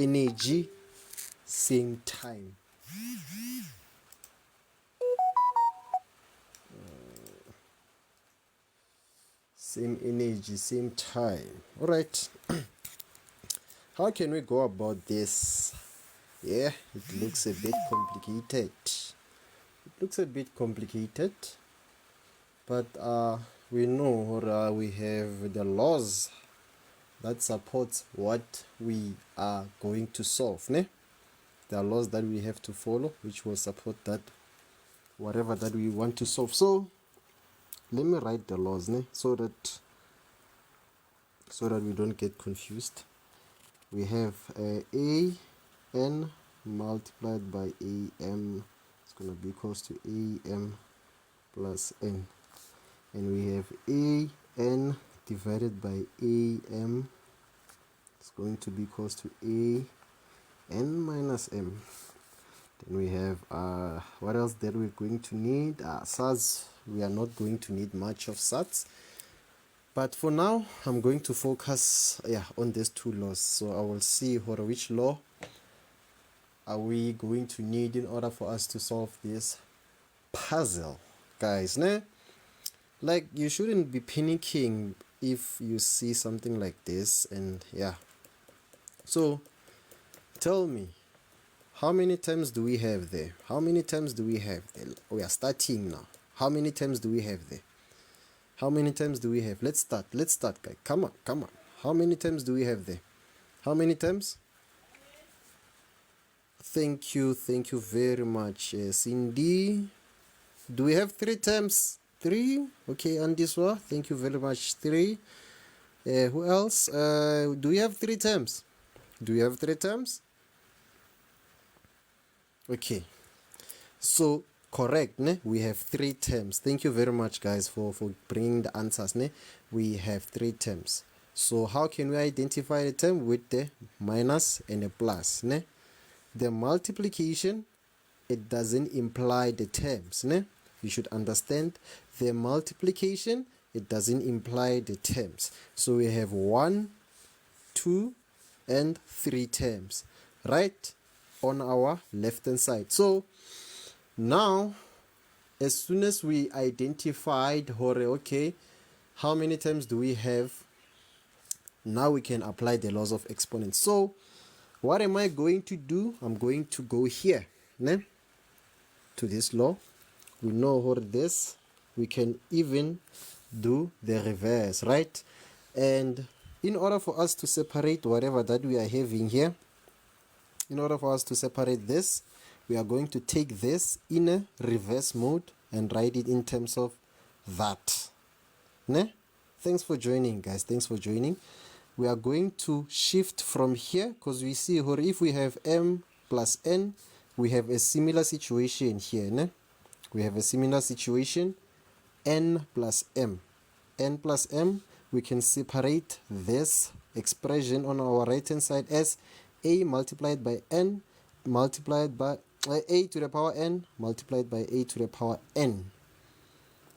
energy, same time. Same energy, same time. All right. How can we go about this? Yeah, it looks a bit complicated. It looks a bit complicated, but we know, or we have the laws that supports what we are going to solve. Ne? There are laws that we have to follow, which will support that whatever that we want to solve. So let me write the laws, ne? So that we don't get confused. We have a n multiplied by am. It's going to be equals to am plus n, and we have an divided by am. It's going to be equals to an minus m. Then we have what else that we're going to need? SATs. We are not going to need much of SATs, but for now I'm going to focus on these two laws. So I will see which law are we going to need in order for us to solve this puzzle, guys. Ne? Like, you shouldn't be panicking if you see something like this. And so tell me, how many times do we have there? How many times do we have there? We are starting now. How many times do we have there? How many times do we have? Let's start, guys. Come on. How many times do we have there? How many times? Thank you very much, Cindy. Do we have 3 times? 3? Okay, Andiswa, thank you very much. 3. Who else? Do we have 3 times? Do we have 3 times? Okay, so correct, ne? We have 3 terms. Thank you very much, guys, for bringing the answers, ne? We have 3 terms. So how can we identify the term? With the minus and a plus, ne? The multiplication, it doesn't imply the terms, ne? You should understand, the multiplication, it doesn't imply the terms. So we have 1, 2, and 3 terms, right, on our left hand side. So now, as soon as we identified, okay, how many terms do we have? Now we can apply the laws of exponents. So what am I going to do? I'm going to go here, ne, to this law. We know what this. We can even do the reverse, right? And in order for us to separate whatever that we are having here, in order for us to separate this, we are going to take this in a reverse mode and write it in terms of that. Ne? Thanks for joining, guys. Thanks for joining. We are going to shift from here, because we see, or if we have m plus n, we have a similar situation here. Ne? We have a similar situation, n plus m. N plus m, we can separate this expression on our right hand side as a multiplied by n multiplied by a to the power n multiplied by a to the power n.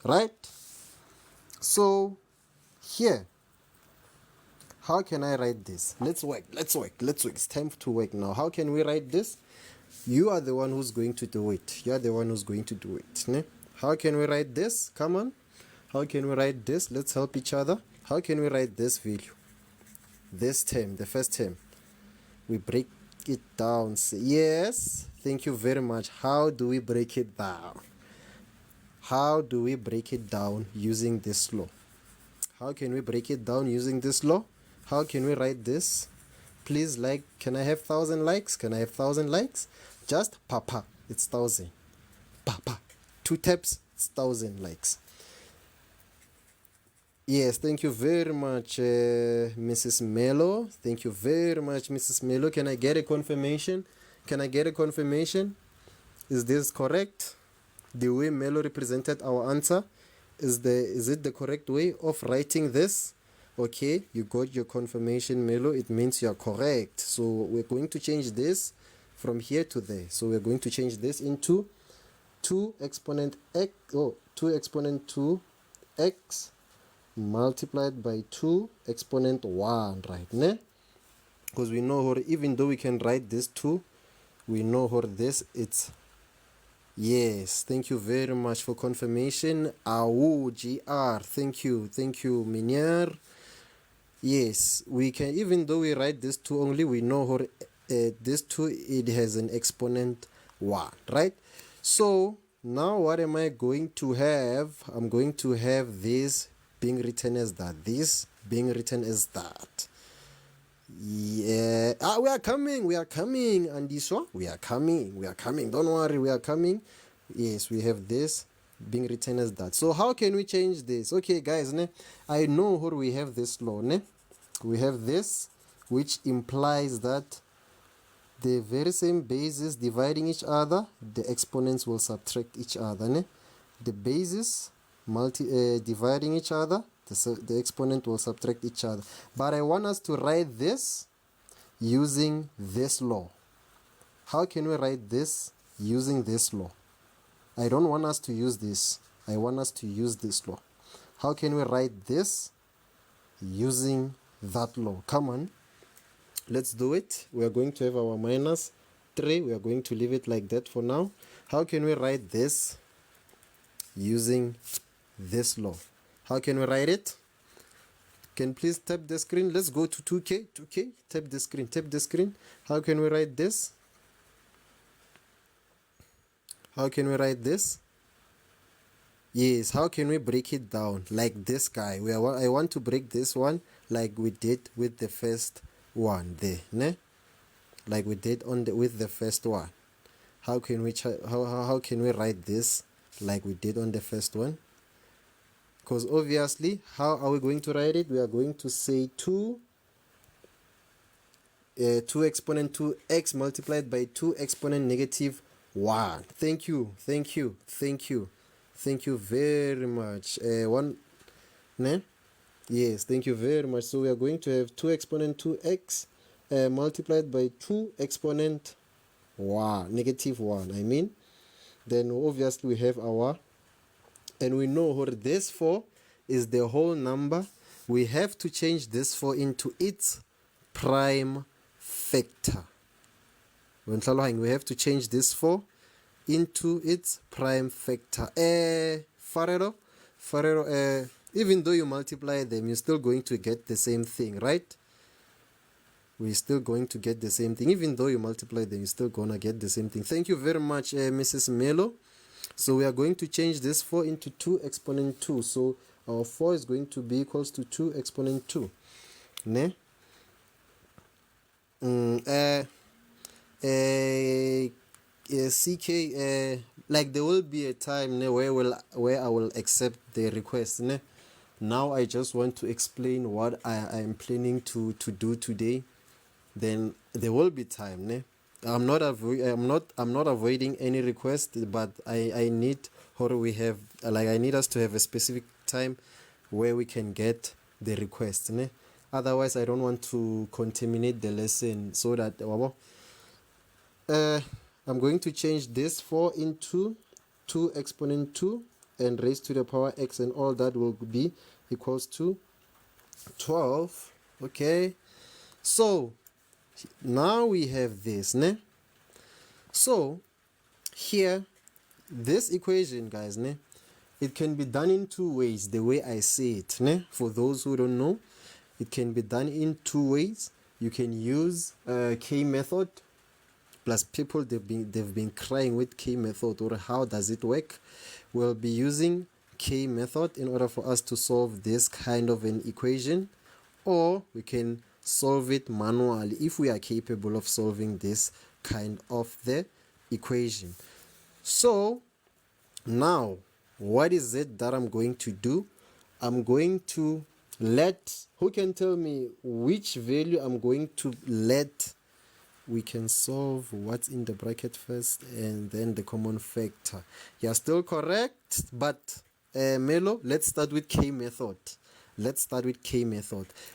Right? So here, how can I write this? Let's work. It's time to work now. How can we write this? You are the one who's going to do it. Ne? How can we write this? Come on. How can we write this? Let's help each other. How can we write this value? This term, the first term. We break it down. Yes, thank you very much. How do we break it down? How do we break it down using this law? How can we break it down using this law? How can we write this? Please, like, can I have 1,000 likes? Can I have 1,000 likes? Just papa, it's 1,000. Papa, 2 taps, it's 1,000 likes. Yes, thank you very much, Mrs. Mello. Thank you very much, Mrs. Mello. Can I get a confirmation? Is this correct? The way Mello represented our answer, is it the correct way of writing this? Okay, you got your confirmation, Mello. It means you are correct. So we're going to change this from here to there. So we're going to change this into 2 exponent 2x multiplied by 2 exponent 1, right? Ne? because we know how, even though we can write this 2, we know how this it's. Yes, thank you very much for confirmation. Awu GR, thank you, Minier. Yes, we can, even though we write this 2 only, we know how this 2, it has an exponent 1, right? So now what am I going to have? I'm going to have this being written as that, this being written as that. Yeah, we are coming, and this one, we are coming, don't worry, we are coming. Yes, we have this being written as that. So how can we change this? Okay guys, ne, I know how we have this law, ne? We have this, which implies that the very same bases dividing each other, the exponents will subtract each other, ne? The bases dividing each other, the exponent will subtract each other. But I want us to write this using this law. How can we write this using this law? I don't want us to use this. I want us to use this law. How can we write this using that law? Come on. Let's do it. We are going to have our minus 3. We are going to leave it like that for now. How can we write this using this law? How can we write it? Can please tap the screen? Let's go to 2k. Tap the screen. How can we write this? How can we write this? Yes, how can we break it down? Like this guy. I want to break this one like we did with the first one there, ne? Like we did with the first one. How can we how can we write this like we did on the first one? Because obviously, how are we going to write it? We are going to say 2 exponent 2x multiplied by 2 exponent negative 1. Thank you very much. One, ne? Yes, thank you very much. So we are going to have 2 exponent 2x multiplied by 2 exponent 1, negative 1, I mean. Then obviously we have our, and we know what this 4 is the whole number. We have to change this 4 into its prime factor. We have to change this 4 into its prime factor. Farero, even though you multiply them, you're still going to get the same thing, right? We're still going to get the same thing. Even though you multiply them, you're still going to get the same thing. Thank you very much, Mrs. Melo. So we are going to change this 4 into 2 exponent 2. So our 4 is going to be equals to 2 exponent 2. Ne? CK, like there will be a time where I will accept the request. Ne? Now I just want to explain what I am planning to do today. Then there will be time. Ne? I'm not avoiding any request, but I need I need us to have a specific time where we can get the request. Ne? Otherwise, I don't want to contaminate the lesson, so that I'm going to change this 4 into 2 exponent 2 and raised to the power x, and all that will be equals to 12. Okay, so now we have this, ne? So here, this equation, guys, ne, it can be done in 2 ways, the way I say it, ne? For those who don't know, it can be done in 2 ways. You can use K method. Plus people, they've been crying with K method, or how does it work? We'll be using K method in order for us to solve this kind of an equation, or we can solve it manually if we are capable of solving this kind of the equation. So now, what is it that I'm going to do? I'm going to who can tell me which value I'm going to let? We can solve what's in the bracket first and then the common factor. You're still correct, but Melo, let's start with K method.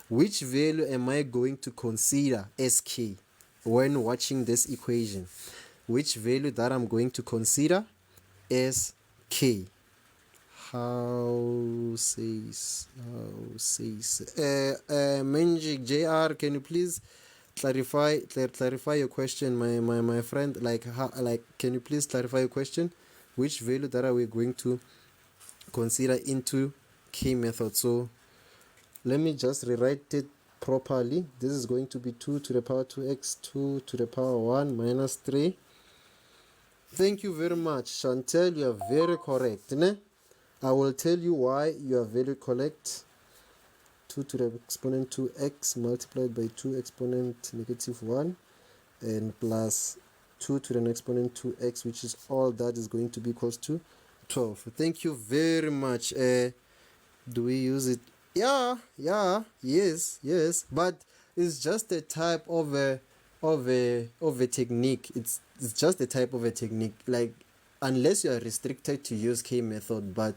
Which value am I going to consider as K when watching this equation? Which value that I'm going to consider as K? How says Menjik JR, can you please clarify your question, my friend. Like, can you please clarify your question? Which value that are we going to consider into k method? So let me just rewrite it properly. This is going to be 2 to the power 2x, 2 to the power 1 minus 3. Thank you very much, Chantel. You are very correct. Ne? I will tell you why you are very correct. 2 to the exponent 2x multiplied by 2 exponent negative 1 and plus 2 to the exponent 2x, which is all that is going to be equals to 12. Thank you very much. Do we use it? Yeah, yes, but it's just a type of a technique. It's just a type of a technique. Like, unless you are restricted to use k method, but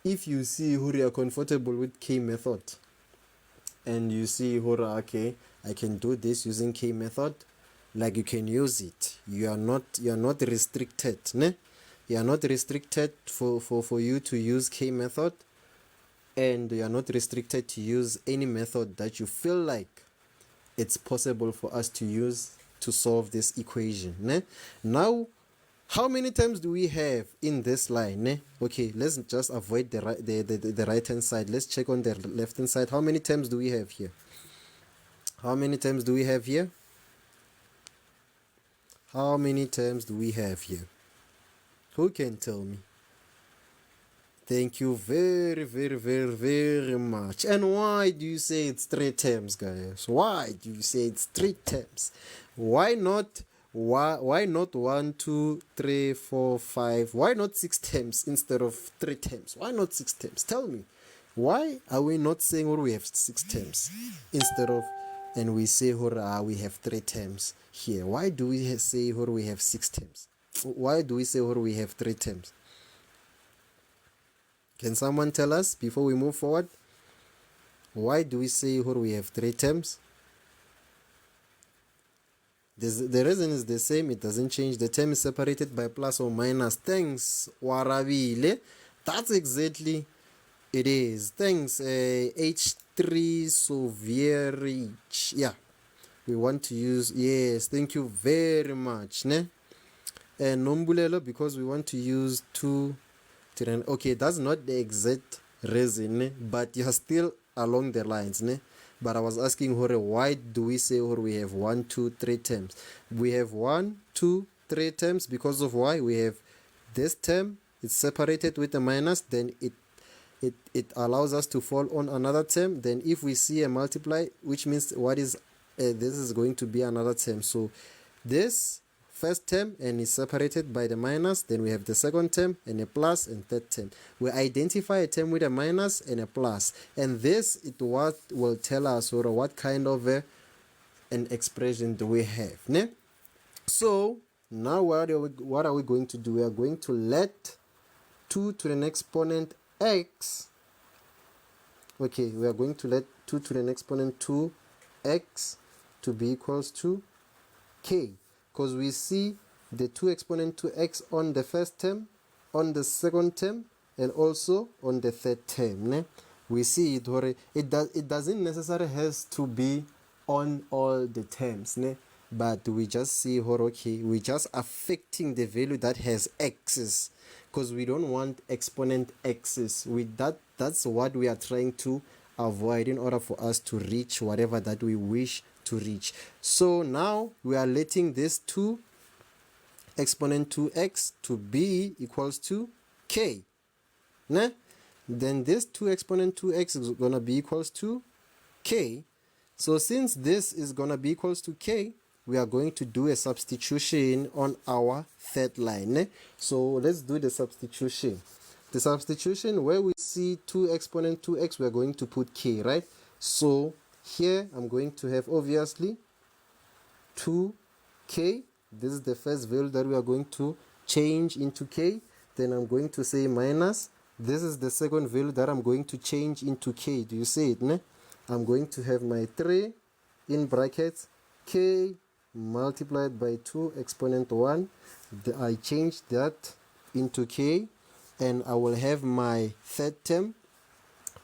if you see who you are comfortable with k method and you see who okay, I can do this using k method, like, you can use it. You are not restricted, ne? You are not restricted for you to use k method, and you are not restricted to use any method that you feel like it's possible for us to use to solve this equation, ne? Now, how many times do we have in this line, ne? Okay, let's just avoid the right hand side. Let's check on the left hand side. How many times do we have here? How many times do we have here? How many times do we have here? Who can tell me? Thank you very much. And why do you say it's 3 terms, guys? Why do you say it's 3 terms? Why not 1, 2, 3, 4, 5? Why not 6 terms instead of 3 terms? Why not 6 terms? Tell me. Why are we not saying we have 6 terms instead of, and we say we have 3 terms here? Why do we say we have 6 terms? Why do we say we have 3 terms? Can someone tell us before we move forward? Why do we say we have 3 terms? The reason is the same. It doesn't change. The term is separated by plus or minus. Thanks, Warabile. That's exactly it is. Thanks, H3 so very. Yeah, we want to use. Yes, thank you very much. Ne? And Nombulelo, because we want to use 2. Okay, that's not the exact reason, ne? But you're still along the lines, ne? But I was asking why do we say we have 1, 2, 3 terms? We have 1, 2, 3 terms because of why? We have this term, it's separated with a minus, then it allows us to fall on another term. Then if we see a multiply, which means what is this is going to be another term. So this first term and is separated by the minus, then we have the second term and a plus, and third term. We identify a term with a minus and a plus, and this is what will tell us what kind of an expression do we have, ne? So now what are we going to do? We are going to let 2 to the exponent x, okay, we are going to let 2 to the exponent 2x to be equals to k, because we see the 2 exponent 2x on the first term, on the second term, and also on the third term, ne? We see it doesn't necessarily has to be on all the terms, ne? But we just see okay, we just affecting the value that has x's, because we don't want exponent x's. That's what we are trying to avoid in order for us to reach whatever that we wish to reach. So now we are letting this 2 exponent 2x to be equals to k, ne? Then this 2 exponent 2x is gonna be equals to k. So since this is gonna be equals to k, we are going to do a substitution on our third line, ne? So let's do the substitution. The substitution, where we see 2 exponent 2x, we are going to put k, right? So here I'm going to have obviously 2k. This is the first value that we are going to change into k. Then I'm going to say minus. This is the second value that I'm going to change into k. Do you see it, ne? I'm going to have my 3 in brackets k multiplied by 2 exponent 1. I change that into k, and I will have my third term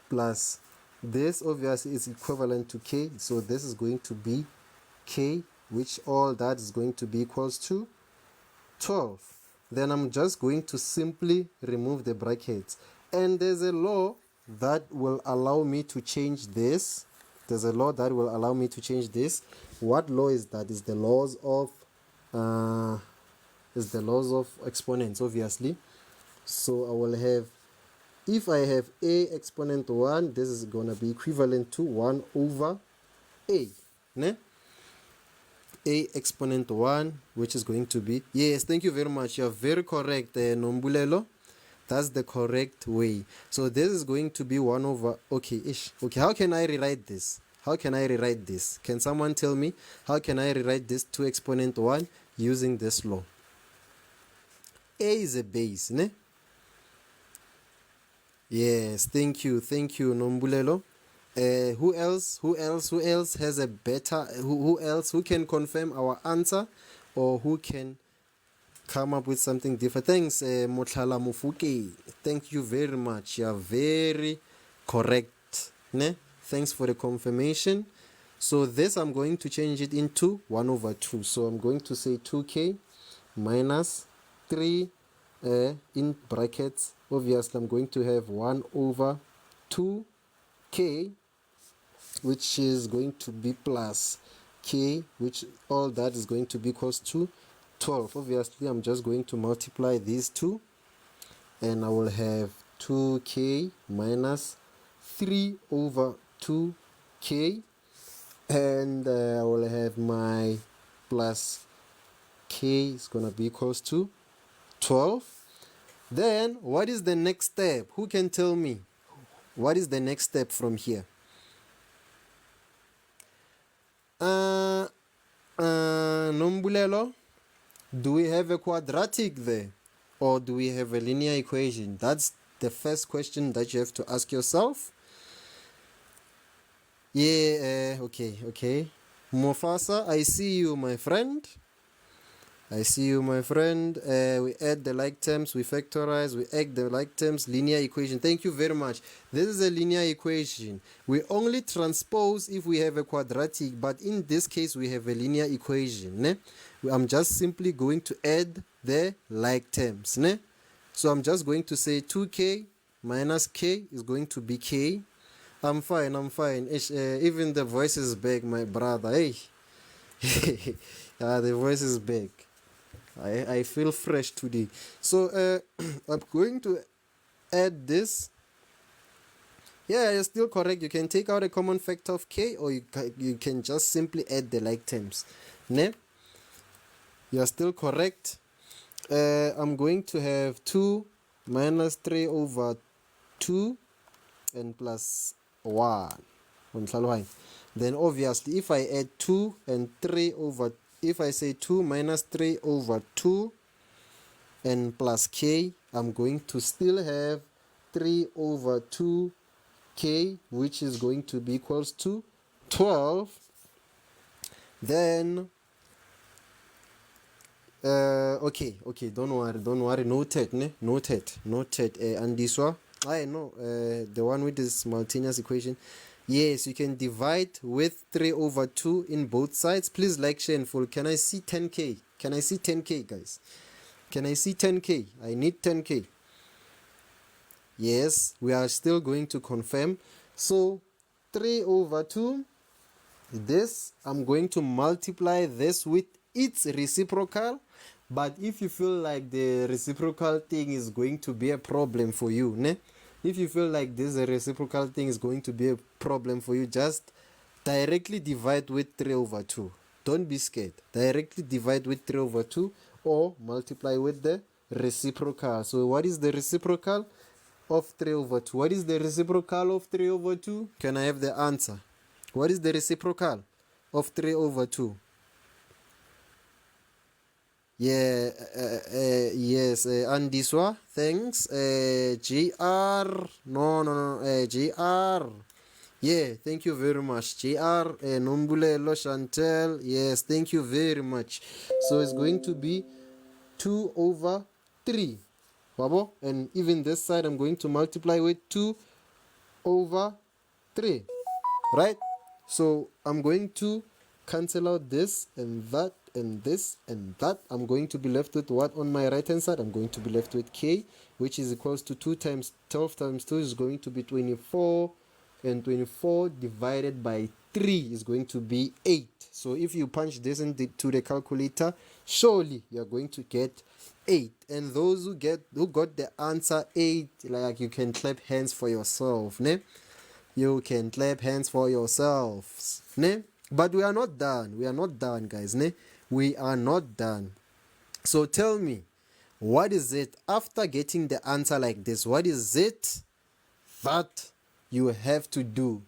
plus this obviously is equivalent to k, so this is going to be k, which all that is going to be equals to 12. Then I'm just going to simply remove the brackets. And there's a law that will allow me to change this. There's a law that will allow me to change this. What law is that? Is the laws of exponents, obviously. So I will have, if I have a exponent 1, this is going to be equivalent to 1 over a. Ne? A exponent 1, which is going to be, yes, thank you very much, you're very correct, Nombulelo. That's the correct way. So this is going to be 1 over, okay, how can I rewrite this? Can someone tell me how can I rewrite this 2 exponent 1 using this law? A is a base, ne? Yes, thank you, Nombulelo. Who else has a better, who can confirm our answer, or who can come up with something different? Thanks, Mothala Mufuke. Thank you very much. You are very correct. Ne? Thanks for the confirmation. So this I'm going to change it into 1 over 2. So I'm going to say 2k minus 3 in brackets. Obviously, I'm going to have 1 over 2k, which is going to be plus k, which all that is going to be equals to 12. Obviously, I'm just going to multiply these two, and I will have 2k minus 3 over 2k, and I will have my plus k is going to be equals to 12. Then, what is the next step? Who can tell me? What is the next step from here? Nombulelo, do we have a quadratic there, or do we have a linear equation? That's the first question that you have to ask yourself. Yeah, okay. Mufasa, I see you, my friend. We add the like terms, we factorize, we add the like terms, linear equation. Thank you very much. This is a linear equation. We only transpose if we have a quadratic, but in this case, we have a linear equation. Ne? I'm just simply going to add the like terms. Ne? So I'm just going to say 2k minus k is going to be k. I'm fine. Even the voice is back, my brother. Hey. The voice is back. I feel fresh today. So I'm going to add this. Yeah, you're still correct. You can take out a common factor of k, or you can just simply add the like terms. Ne? You're still correct. I'm going to have 2 minus 3 over 2 and plus 1. Then obviously, if I add 2 and 3 over, if I say 2 minus 3 over 2 and plus k, I'm going to still have 3 over 2k, which is going to be equals to 12. Then okay, don't worry, noted. And this one, I know, the one with this simultaneous equation. Yes, you can divide with 3 over 2 in both sides. Please like, share, and follow. Can I see 10k? Can I see 10k, guys? Can I see 10k? I need 10k. Yes, we are still going to confirm. So 3 over 2, this, I'm going to multiply this with its reciprocal. But if you feel like the reciprocal thing is going to be a problem for you, ne? If you feel like this reciprocal thing is going to be a problem for you, just directly divide with 3 over 2. Don't be scared. Directly divide with 3 over 2 or multiply with the reciprocal. So what is the reciprocal of 3 over 2? What is the reciprocal of 3 over 2? Can I have the answer? What is the reciprocal of 3 over 2? Yeah, yes, Andiswa, thanks. GR, no, GR. Yeah, thank you very much. GR, Nombulelo, Chantel, yes, thank you very much. So it's going to be 2 over 3. Babo? And even this side, I'm going to multiply with 2 over 3. Right? So I'm going to cancel out this and that and this and that. I'm going to be left with what on my right hand side? I'm going to be left with k, which is equals to 2 times 12 times 2 is going to be 24, and 24 divided by 3 is going to be 8. So if you punch this into the calculator, surely you're going to get 8. And those who got the answer 8, like, you can clap hands for yourself, ne? You can clap hands for yourselves, ne? But we are not done. We are not done, guys, ne? We are not done. So tell me, what is it after getting the answer like this? What is it that you have to do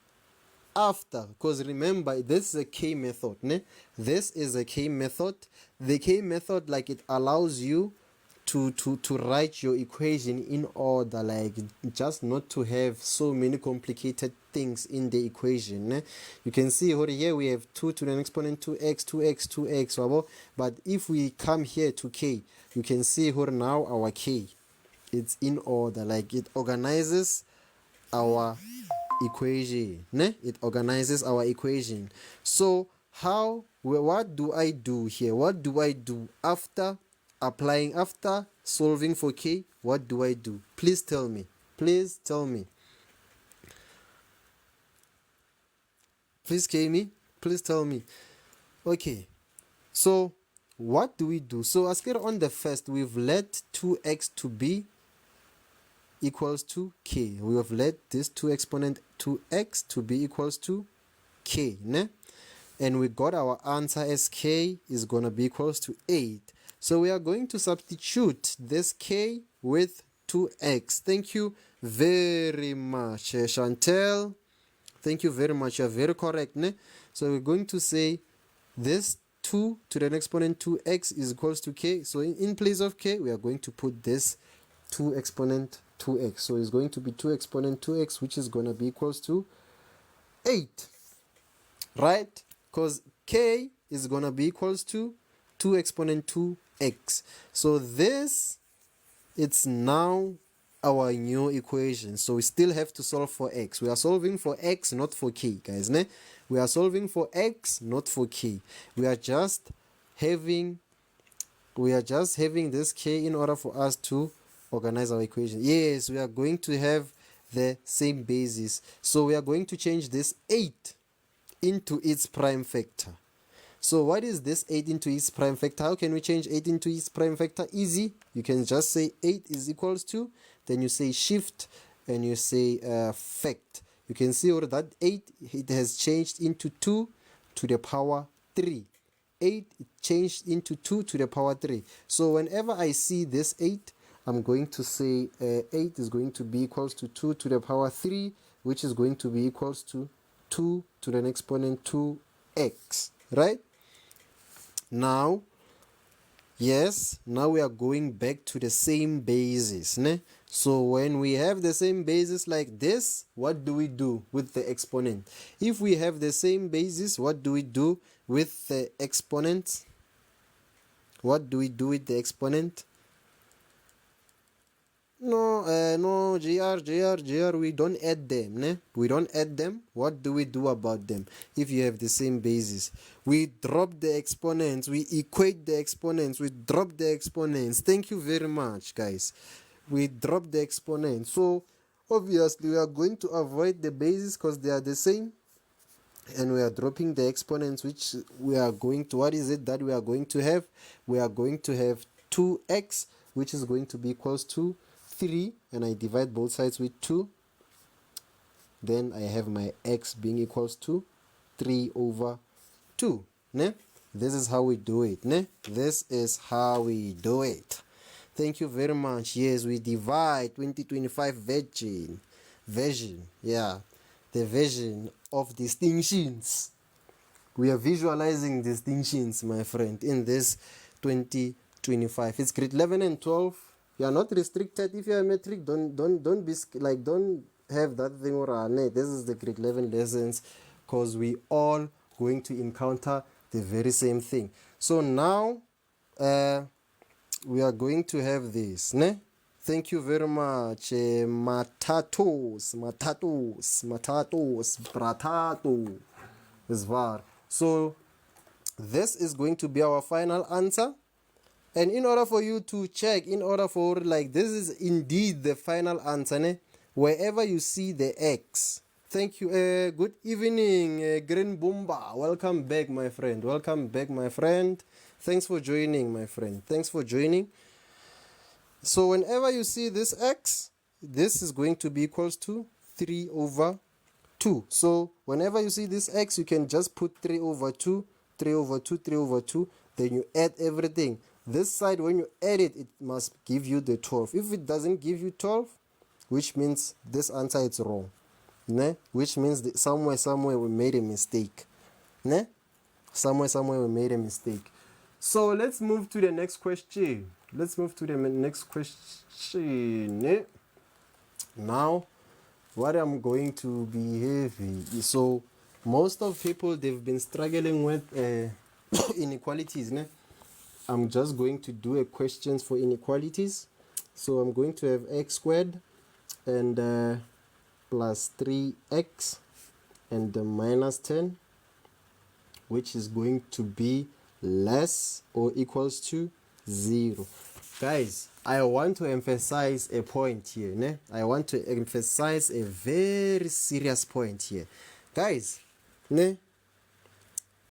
after? Because remember, this is a K method, ne? This is a K method. The K method, like, it allows you to write your equation in order, like, just not to have so many complicated things in the equation, ne? You can see over here we have 2 to the exponent 2x 2x 2x, but if we come here to k, you can see here now our k, it's in order, like, it organizes our equation, ne? It organizes our equation. So what do I do here? What do I do after solving for k? What do I do? Please tell me. Please tell me. Please tell me. Okay, so what do we do? So as here on the first, we've let 2x to be equals to k. We have let this 2 exponent 2x to be equals to k, ne? And we got our answer as k is going to be equals to 8. So we are going to substitute this k with 2x. Thank you very much, Chantel. Thank you very much. You are very correct, ne? So we're going to say this 2 to the exponent 2x is equals to k. So in place of k, we are going to put this 2 exponent 2x. So it's going to be 2 exponent 2x, which is going to be equals to 8. Right? Because k is going to be equals to 2 exponent 2x. So this, it's now our new equation. So we still have to solve for x. We are solving for x, not for k, guys, ne? We are solving for x, not for k. We are just having this k in order for us to organize our equation. Yes, we are going to have the same basis. So we are going to change this 8 into its prime factor. So what is this 8 into its prime factor? How can we change 8 into its prime factor? Easy. You can just say 8 is equals to, then you say shift, and you say fact. You can see over that 8, it has changed into 2 to the power 3. 8, it changed into 2 to the power 3. So whenever I see this 8, I'm going to say 8 is going to be equals to 2 to the power 3, which is going to be equals to 2 to the exponent 2x, right? Now, yes, now we are going back to the same basis, ne? So when we have the same basis like this, what do we do with the exponent? If we have the same basis, what do we do with the exponent? What do we do with the exponent? No, GR, we don't add them, ne? We don't add them. What do we do about them? If you have the same basis, we drop the exponents, we equate the exponents, we drop the exponents. Thank you very much, guys. We drop the exponents. So obviously we are going to avoid the basis because they are the same, and we are dropping the exponents, which we are going to, what is it that we are going to have? We are going to have 2x, which is going to be equals to 3, and I divide both sides with 2. Then I have my x being equals to 3 over 2, ne? This is how we do it, ne? This is how we do it. Thank you very much. Yes, we divide 2025 version, yeah, the version of distinctions. We are visualizing distinctions, my friend, in this 2025. It's grade 11 and 12. You are not restricted. If you are a metric, don't be like, don't have that thing or this is the grade 11 lessons, because we all going to encounter the very same thing. So now we are going to have this, ne? Thank you very much. Matatos, bratato is var. So This is going to be our final answer. And in order for you to check, in order for like this is indeed the final answer, ne? Wherever you see the X. Thank you. Good evening, Green Boomba. Welcome back, my friend. Welcome back, my friend. Thanks for joining, my friend. Thanks for joining. So whenever you see this X, this is going to be equals to 3 over 2. So whenever you see this X, you can just put 3 over 2, 3 over 2, 3 over 2. Then you add everything. This side, when you add it, it must give you the 12. If it doesn't give you 12, which means this answer is wrong. Ne? Which means that somewhere we made a mistake. Ne? Somewhere we made a mistake. So let's move to the next question. Let's move to the next question. Ne? Now, what I'm going to be heavy. So most of people, they've been struggling with inequalities. Ne? I'm just going to do a questions for inequalities. So I'm going to have x squared and plus 3x and minus 10, which is going to be less or equals to 0. Guys, I want to emphasize a point here. Ne? I want to emphasize a very serious point here. Guys, ne?